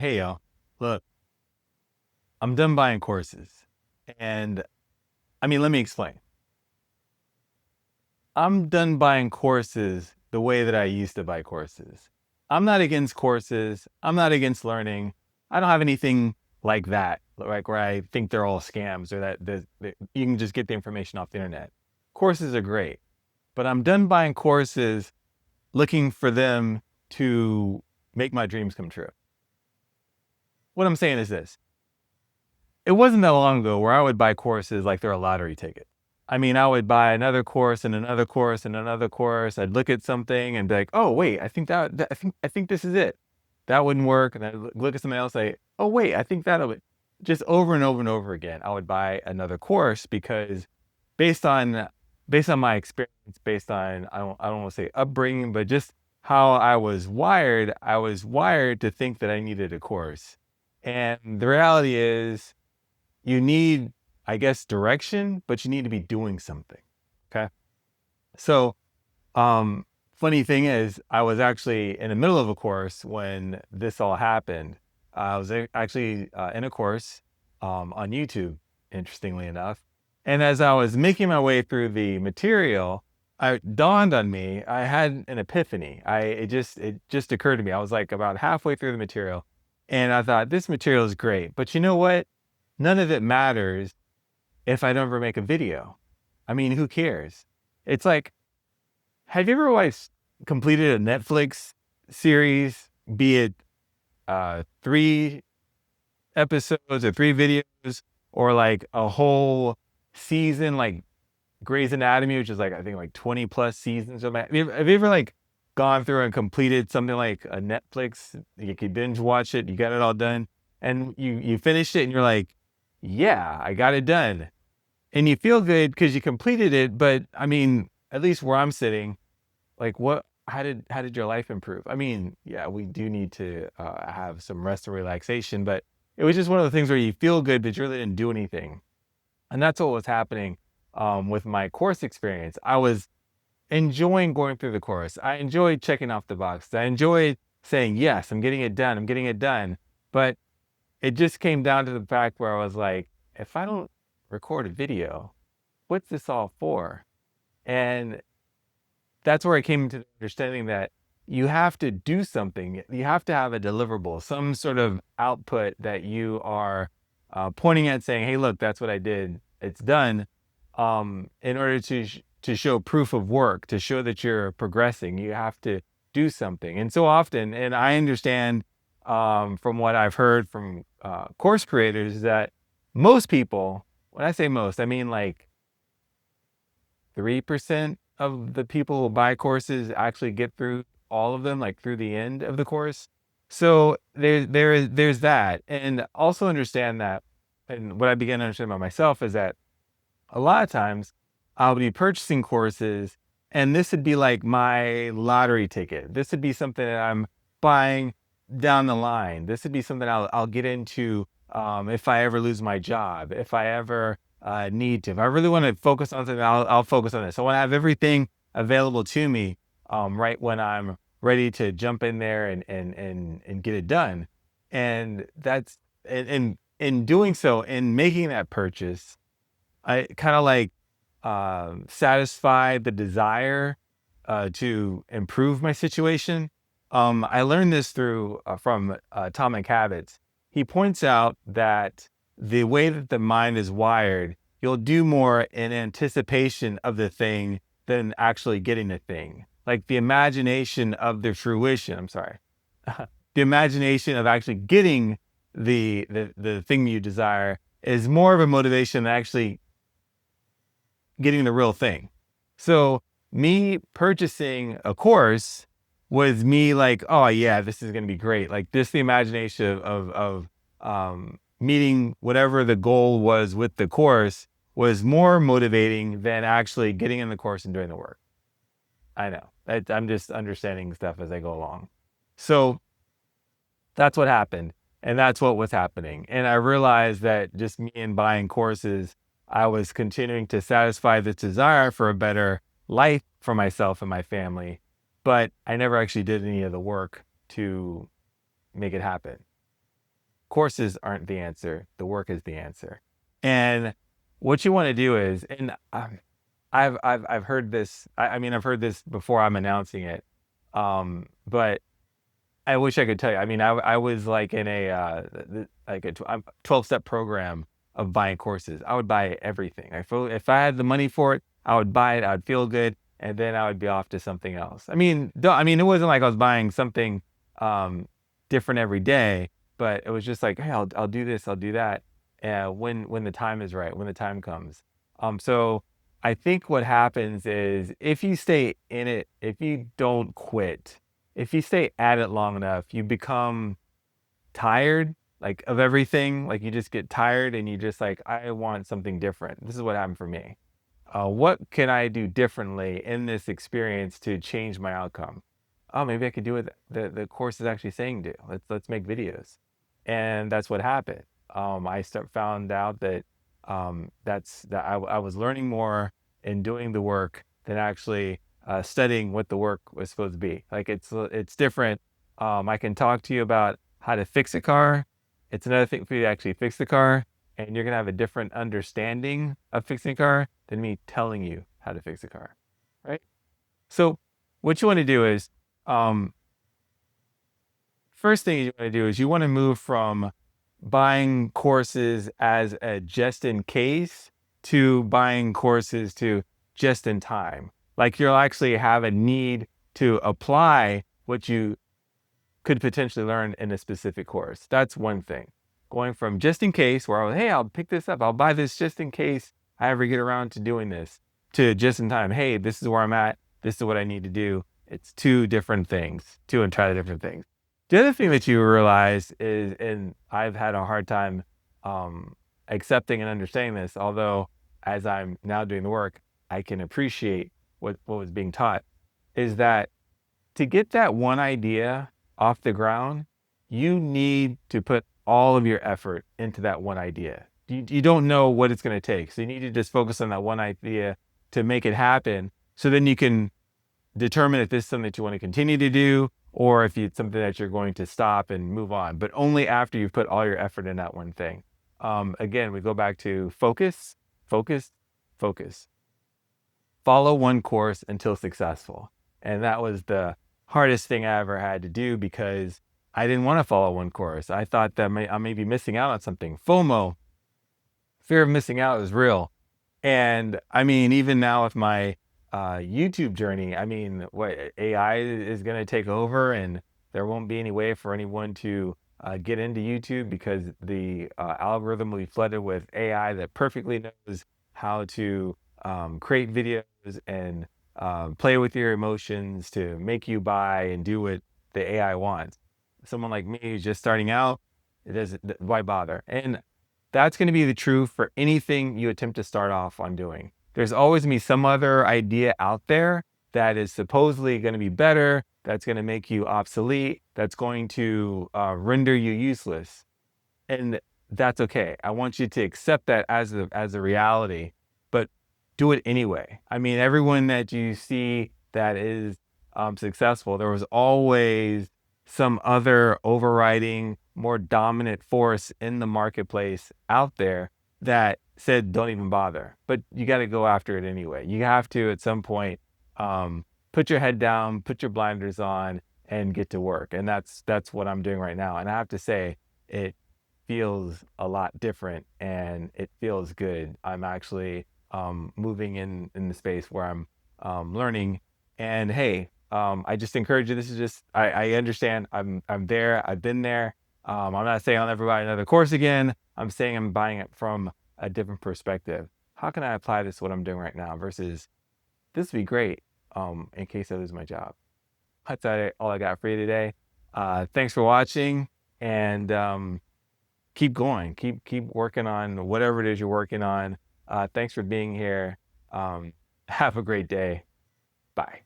Hey y'all, look, I'm done buying courses. And let me explain. I'm done buying courses the way that I used to buy courses. I'm not against courses. I'm not against learning. I don't have anything like that, like where I think they're all scams or that you can just get the information off the internet. Courses are great, but I'm done buying courses looking for them to make my dreams come true. What I'm saying is this. It wasn't that long ago where I would buy courses like they're a lottery ticket. I would buy another course and another course and another course. I'd look at something and be like, "Oh, wait, I think this is it." That wouldn't work, and then look at something else, say, "Oh, wait, I think that'll." Just over and over and over again, I would buy another course because based on based on my experience, based on I don't want to say upbringing, but just how I was wired to think that I needed a course. And the reality is you need, I guess, direction, but you need to be doing something. Okay. So, um, funny thing is, I was actually in the middle of a course when this all happened. I was actually in a course on YouTube, interestingly enough. And as I was making my way through the material, it dawned on me, I had an epiphany. It just occurred to me. I was like about halfway through the material, and I thought, this material is great. But you know what? None of it matters if I don't ever make a video. Who cares? It's like, have you ever completed a Netflix series, be it 3 episodes or 3 videos, or like a whole season, like Grey's Anatomy, which is like I think like 20 plus seasons of that. Have you ever like gone through and completed something like a Netflix? You could binge watch it, you got it all done, and you finished it, and you're like, yeah, I got it done, and you feel good because you completed it. But at least where I'm sitting, like, what? How did your life improve? Yeah, we do need to have some rest and relaxation, but it was just one of the things where you feel good, but you really didn't do anything, and that's what was happening with my course experience. I was enjoying going through the course. I enjoyed checking off the box. I enjoyed saying, yes, I'm getting it done. I'm getting it done. But it just came down to the fact where I was like, if I don't record a video, what's this all for? And that's where I came to the understanding that you have to do something. You have to have a deliverable, some sort of output that you are pointing at, saying, "Hey, look, that's what I did. It's done." In order to show proof of work, to show that you're progressing, you have to do something. And so often, and I understand from what I've heard from course creators, that most people, when I say most, I mean like 3% of the people who buy courses actually get through all of them, like through the end of the course. So there's that. And also understand that, and what I began to understand about myself is that a lot of times I'll be purchasing courses, and this would be like my lottery ticket. This would be something that I'm buying down the line. This would be something I'll get into if I ever lose my job, if I ever need to. If I really want to focus on something, I'll focus on this. So I want to have everything available to me right when I'm ready to jump in there and get it done. And that's and in doing so, in making that purchase, I kind of like satisfy the desire to improve my situation. I learned this through from Atomic Habits. He points out that the way that the mind is wired, you'll do more in anticipation of the thing than actually getting the thing. Like the imagination of the fruition. I'm sorry, the imagination of actually getting the thing you desire is more of a motivation than actually getting the real thing. So me purchasing a course was me like, oh yeah, this is gonna be great. Like this, the imagination of meeting whatever the goal was with the course was more motivating than actually getting in the course and doing the work. I know. I'm just understanding stuff as I go along. So that's what happened. And that's what was happening. And I realized that just me and buying courses, I was continuing to satisfy this desire for a better life for myself and my family. But I never actually did any of the work to make it happen. Courses aren't the answer. The work is the answer. And what you want to do is, and I've heard this. I mean, I've heard this before I'm announcing it. But I wish I could tell you. I mean, I was like in a like a 12-step program of buying courses. I would buy everything. If I had the money for it, I would buy it. I would feel good, and then I would be off to something else. I mean, I mean, it wasn't like I was buying something um, different every day, but it was just like, hey, I'll do this, I'll do that, when the time is right, when the time comes. So I think what happens is if you stay in it, if you don't quit, if you stay at it long enough, you become tired like of everything. Like you just get tired and you just like, I want something different. This is what happened for me. What can I do differently in this experience to change my outcome? Oh, maybe I could do what the course is actually saying do. Let's make videos, and that's what happened. Found out that I was learning more and doing the work than actually studying what the work was supposed to be. Like it's different. I can talk to you about how to fix a car. It's another thing for you to actually fix the car, and you're gonna have a different understanding of fixing a car than me telling you how to fix a car, right? So what you want to do is, um, first thing you want to do is you want to move from buying courses as a just in case to buying courses to just in time. Like you'll actually have a need to apply what you could potentially learn in a specific course. That's one thing. Going from just in case, where I was, hey, I'll pick this up, I'll buy this just in case I ever get around to doing this, to just in time, hey, this is where I'm at, this is what I need to do. It's two different things, two entirely different things. The other thing that you realize is, and I've had a hard time accepting and understanding this, although as I'm now doing the work, I can appreciate what was being taught, is that to get that one idea off the ground, you need to put all of your effort into that one idea. You don't know what it's going to take. So you need to just focus on that one idea to make it happen. So then you can determine if this is something that you want to continue to do or if it's something that you're going to stop and move on, but only after you've put all your effort in that one thing. Again, we go back to focus, focus, focus. Follow one course until successful. And that was the hardest thing I ever had to do because I didn't want to follow one course. I thought that I may be missing out on something. FOMO, fear of missing out, is real. And I mean, even now with my YouTube journey, I mean, what AI is going to take over, and there won't be any way for anyone to get into YouTube because the algorithm will be flooded with AI that perfectly knows how to create videos and play with your emotions to make you buy and do what the AI wants. Someone like me who's just starting out, it doesn't, why bother? And that's going to be the truth for anything you attempt to start off on doing. There's always going to be some other idea out there that is supposedly going to be better, that's going to make you obsolete, that's going to render you useless. And that's okay. I want you to accept that as a reality, but do it anyway. I mean, everyone that you see that is successful, there was always some other overriding, more dominant force in the marketplace out there that said, don't even bother. But you got to go after it anyway. You have to, at some point, put your head down, put your blinders on, and get to work. And that's what I'm doing right now. And I have to say, it feels a lot different and it feels good. I'm actually moving in the space where I'm learning. And hey, I just encourage you. This is just, I understand. I'm there. I've been there. I'm not saying I'll never buy another course again. I'm saying I'm buying it from a different perspective. How can I apply this to what I'm doing right now versus this would be great in case I lose my job. That's all I got for you today. Thanks for watching, and keep going. Keep working on whatever it is you're working on. Thanks for being here. Have a great day. Bye.